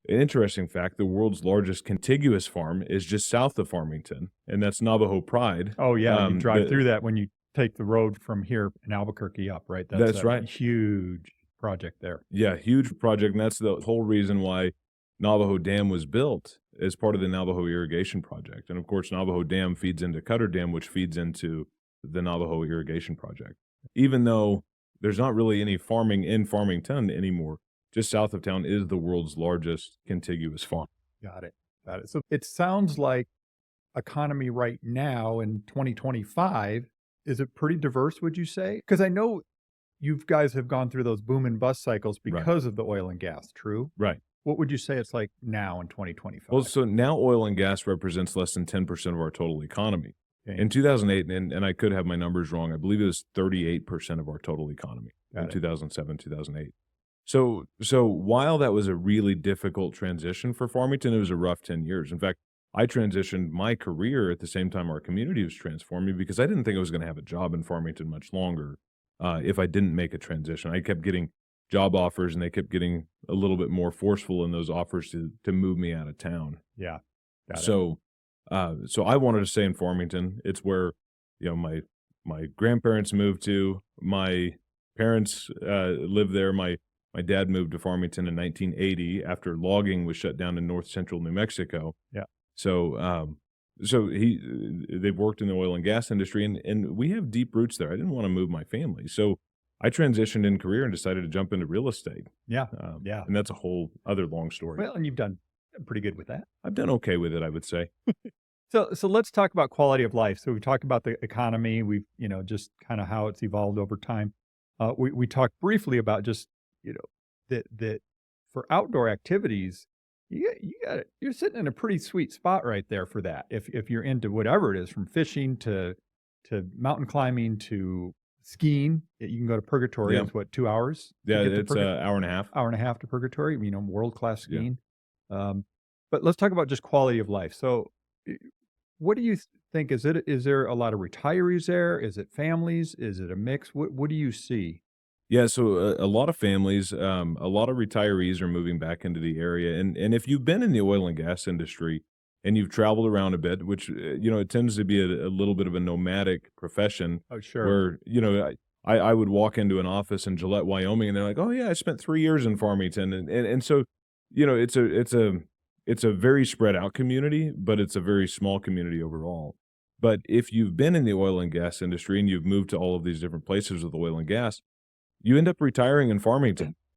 An interesting fact, the world's largest contiguous farm is just south of Farmington, and that's Navajo Pride. Oh, yeah, you drive The through that when you take the road from here in Albuquerque up, right? That's That's a right. huge project there. Yeah, huge project, and that's the whole reason why Navajo Dam was built as part of the Navajo Irrigation project, and, of course, Navajo Dam feeds into Cutter Dam, which feeds into the Navajo Irrigation project. Even though there's not really any farming in Farmington anymore, just south of town is the world's largest contiguous farm. Got it. Got it. So it sounds like economy right now in 2025, is it pretty diverse, would you say? Because I know you guys have gone through those boom and bust cycles Right. because of the oil and gas, true? Right. What would you say it's like now in Well, 2025? so now oil and gas represents less than 10% of our total economy. Okay, In 2008, and I could have my numbers wrong, I believe it was 38% of our total economy in got it. 2007, 2008. So while that was a really difficult transition for Farmington, it was a rough 10 years. In fact, I transitioned my career at the same time our community was transforming because I didn't think I was going to have a job in Farmington much longer if I didn't make a transition. I kept getting job offers, and they kept getting a little bit more forceful in those offers to move me out of town. Yeah, got it. So I wanted to stay in Farmington. It's where, my grandparents moved to. My parents lived there. My dad moved to Farmington in 1980 after logging was shut down in north central New Mexico. Yeah. So they've worked in the oil and gas industry, and we have deep roots there. I didn't want to move my family, so I transitioned in career and decided to jump into real estate. Yeah, yeah. And that's a whole other long story. Well, and you've done pretty good with that. I've done okay with it, I would say. So let's talk about quality of life. So we talked about the economy. We've, just kind of how it's evolved over time. We talked briefly about just, that for outdoor activities, you're sitting in a pretty sweet spot right there for that. If you're into whatever it is, from fishing to mountain climbing to skiing, you can go to Purgatory. Yeah. It's what, 2 hours? to Yeah, get to it's an hour and a half. hour and a half to Purgatory, world-class Yeah. skiing. But let's talk about just quality of life. So what do you think? Is there a lot of retirees there? Is it families? Is it a mix? What do you see? Yeah, so a lot of families, a lot of retirees are moving back into the area, and if you've been in the oil and gas industry and you've traveled around a bit, which it tends to be a little bit of a nomadic profession, Oh, sure. where I would walk into an office in Gillette, Wyoming, and they're like, "Oh yeah, I spent 3 years in Farmington," and so it's a very spread out community, but it's a very small community overall. But if you've been in the oil and gas industry and you've moved to all of these different places with oil and gas, you end up retiring in Farmington.